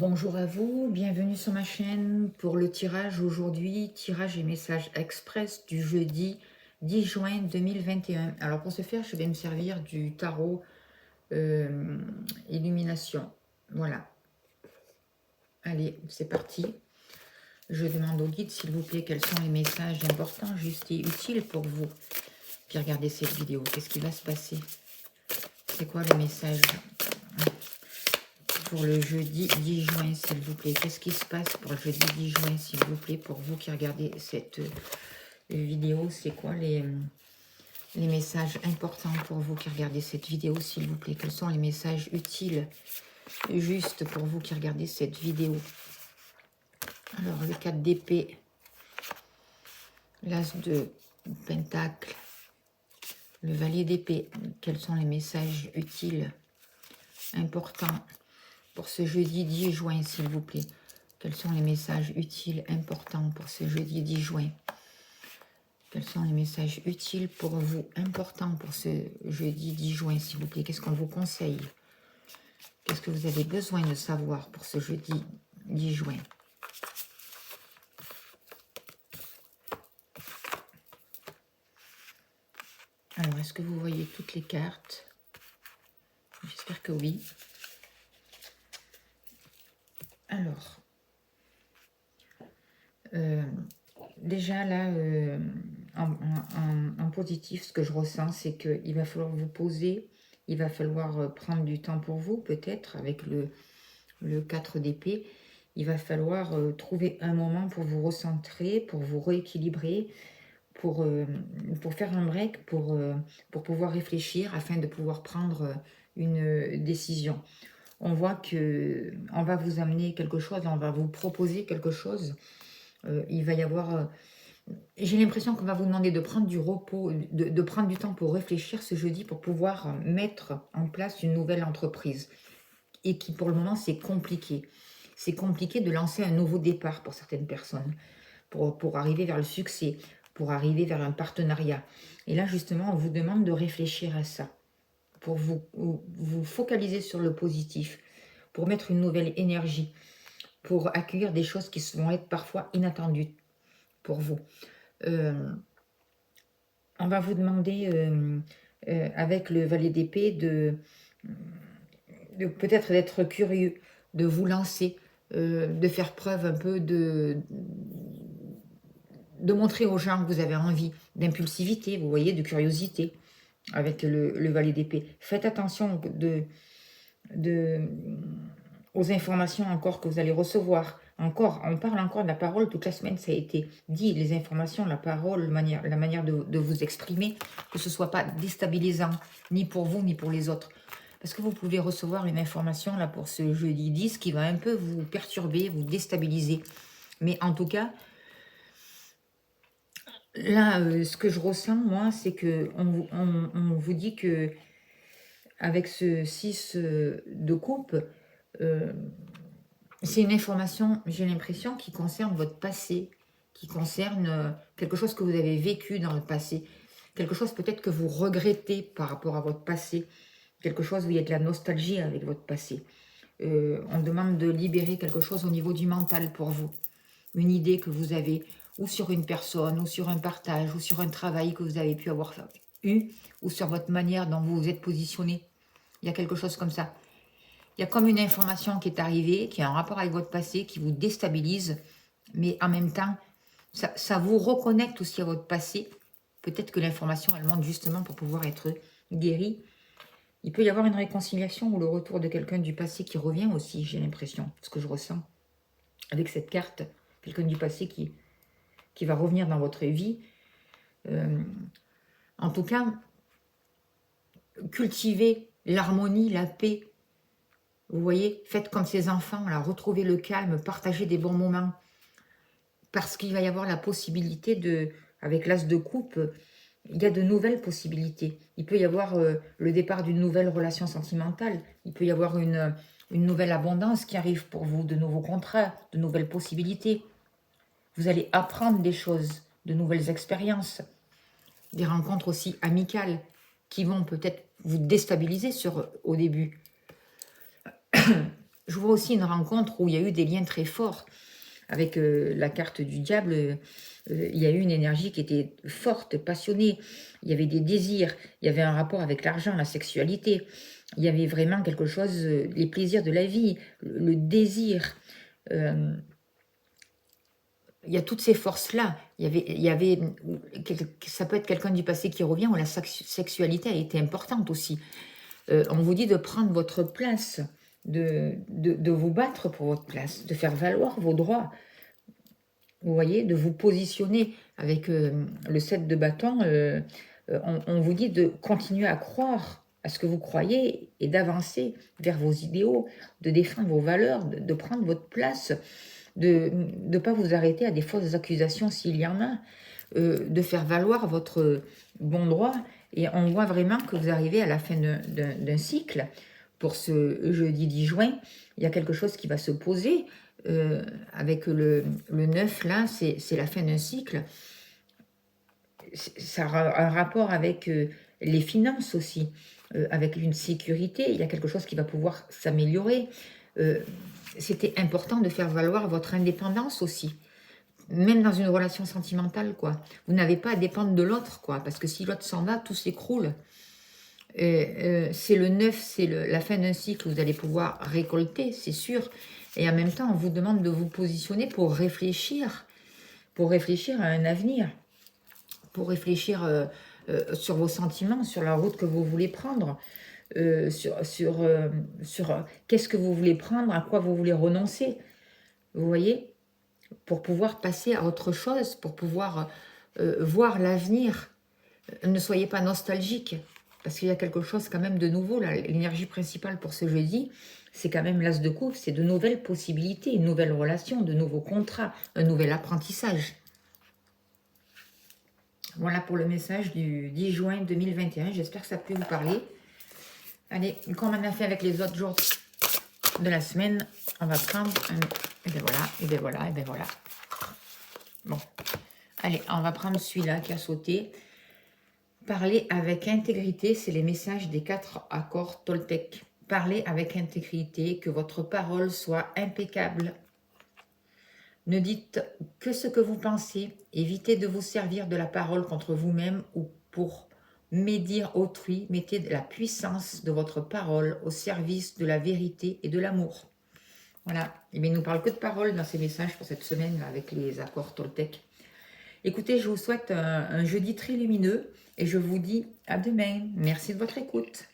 Bonjour à vous, bienvenue sur ma chaîne pour le tirage aujourd'hui, tirage et message express du jeudi 10 juin 2021. Alors pour ce faire, je vais me servir du tarot Illumination. Voilà. Allez, c'est parti. Je demande au guide, s'il vous plaît, quels sont les messages importants, justes et utiles pour vous qui regardez cette vidéo. Qu'est-ce qui va se passer? C'est quoi le message pour le jeudi 10 juin, s'il vous plaît? Qu'est-ce qui se passe pour le jeudi 10 juin, s'il vous plaît, pour vous qui regardez cette vidéo? C'est quoi les messages importants pour vous qui regardez cette vidéo, s'il vous plaît? Quels sont les messages utiles, justes pour vous qui regardez cette vidéo? Alors, le 4 d'épée, l'as de pentacle, le valet d'épée. Quels sont les messages utiles, importants pour ce jeudi 10 juin, s'il vous plaît? Quels sont les messages utiles, importants pour ce jeudi 10 juin? Quels sont les messages utiles pour vous, importants pour ce jeudi 10 juin, s'il vous plaît? Qu'est-ce qu'on vous conseille? Qu'est-ce que vous avez besoin de savoir pour ce jeudi 10 juin? Alors, est-ce que vous voyez toutes les cartes? J'espère que oui. Alors, déjà là, en positif, ce que je ressens, c'est qu'il va falloir vous poser, il va falloir prendre du temps pour vous, peut-être, avec le 4 d'épée. Il va falloir trouver un moment pour vous recentrer, pour vous rééquilibrer, pour faire un break, pour pouvoir réfléchir, afin de pouvoir prendre une décision. On voit qu'on va vous amener quelque chose, on va vous proposer quelque chose. Il va y avoir... j'ai l'impression qu'on va vous demander de prendre du repos, de prendre du temps pour réfléchir ce jeudi, pour pouvoir mettre en place une nouvelle entreprise. Et qui, pour le moment, c'est compliqué. C'est compliqué de lancer un nouveau départ pour certaines personnes, pour arriver vers le succès, pour arriver vers un partenariat. Et là, justement, on vous demande de réfléchir à ça, pour vous focaliser sur le positif, pour mettre une nouvelle énergie, pour accueillir des choses qui vont être parfois inattendues pour vous. On va vous demander, avec le valet d'épée, de peut-être d'être curieux, de vous lancer, de faire preuve un peu de montrer aux gens que vous avez envie, d'impulsivité, vous voyez, de curiosité, avec le valet d'épée. Faites attention aux informations encore que vous allez recevoir. Encore, on parle encore de la parole, toute la semaine ça a été dit, les informations, la parole, la manière de vous exprimer, que ce ne soit pas déstabilisant, ni pour vous, ni pour les autres. Parce que vous pouvez recevoir une information là pour ce jeudi 10 qui va un peu vous perturber, vous déstabiliser. Mais en tout cas, là, ce que je ressens, moi, c'est qu'on vous dit que avec ce 6 de coupe, c'est une information, j'ai l'impression, qui concerne votre passé, qui concerne quelque chose que vous avez vécu dans le passé, quelque chose peut-être que vous regrettez par rapport à votre passé, quelque chose où il y a de la nostalgie avec votre passé. On demande de libérer quelque chose au niveau du mental pour vous, une idée que vous avez, ou sur une personne, ou sur un partage, ou sur un travail que vous avez pu avoir eu, ou sur votre manière dont vous vous êtes positionné. Il y a quelque chose comme ça. Il y a comme une information qui est arrivée, qui a un rapport avec votre passé, qui vous déstabilise, mais en même temps, ça vous reconnecte aussi à votre passé. Peut-être que l'information, elle monte justement pour pouvoir être guérie. Il peut y avoir une réconciliation ou le retour de quelqu'un du passé qui revient aussi, j'ai l'impression, ce que je ressens. Avec cette carte, quelqu'un du passé qui va revenir dans votre vie. En tout cas, cultivez l'harmonie, la paix. Vous voyez, faites comme ces enfants, là, retrouvez le calme, partagez des bons moments. Parce qu'il va y avoir la possibilité de, avec l'as de coupe, il y a de nouvelles possibilités. Il peut y avoir le départ d'une nouvelle relation sentimentale. Il peut y avoir une nouvelle abondance qui arrive pour vous, de nouveaux contrats, de nouvelles possibilités. Vous allez apprendre des choses, de nouvelles expériences, des rencontres aussi amicales qui vont peut-être vous déstabiliser au début. Je vois aussi une rencontre où il y a eu des liens très forts avec la carte du diable. Il y a eu une énergie qui était forte, passionnée. Il y avait des désirs. Il y avait un rapport avec l'argent, la sexualité. Il y avait vraiment quelque chose, les plaisirs de la vie, le désir. Euh, il y a toutes ces forces-là. Ça peut être quelqu'un du passé qui revient où la sexualité a été importante aussi. On vous dit de prendre votre place, de vous battre pour votre place, de faire valoir vos droits. Vous voyez, de vous positionner avec le 7 de bâton. On vous dit de continuer à croire à ce que vous croyez et d'avancer vers vos idéaux, de défendre vos valeurs, de prendre votre place, de ne pas vous arrêter à des fausses accusations s'il y en a, de faire valoir votre bon droit. Et on voit vraiment que vous arrivez à la fin d'un cycle. Pour ce jeudi 10 juin, il y a quelque chose qui va se poser avec le 9, là, c'est la fin d'un cycle. Ça a un rapport avec les finances aussi, avec une sécurité. Il y a quelque chose qui va pouvoir s'améliorer. C'était important de faire valoir votre indépendance aussi, même dans une relation sentimentale, quoi. Vous n'avez pas à dépendre de l'autre, quoi, parce que si l'autre s'en va, tout s'écroule. C'est le 9, c'est la fin d'un cycle, vous allez pouvoir récolter, c'est sûr. Et en même temps, on vous demande de vous positionner pour réfléchir à un avenir, pour réfléchir sur vos sentiments, sur la route que vous voulez prendre, sur qu'est-ce que vous voulez prendre, à quoi vous voulez renoncer. Vous voyez, pour pouvoir passer à autre chose, pour pouvoir voir l'avenir. Ne soyez pas nostalgique, parce qu'il y a quelque chose quand même de nouveau. L'énergie principale pour ce jeudi, c'est quand même l'as de coupe, c'est de nouvelles possibilités, une nouvelle relation, de nouveaux contrats, un nouvel apprentissage. Voilà pour le message du 10 juin 2021. J'espère que ça peut vous parler. Allez, comme on a fait avec les autres jours de la semaine, on va prendre un... Et bien voilà, et bien voilà, et bien voilà. Bon, allez, on va prendre celui-là qui a sauté. Parler avec intégrité, c'est les messages des 4 accords Toltec. Parlez avec intégrité, que votre parole soit impeccable. Ne dites que ce que vous pensez. Évitez de vous servir de la parole contre vous-même ou pour médire autrui. Mettez la puissance de votre parole au service de la vérité et de l'amour. Voilà. Et bien, il ne nous parle que de parole dans ces messages pour cette semaine avec les accords Toltec. Écoutez, je vous souhaite un jeudi très lumineux et je vous dis à demain. Merci de votre écoute.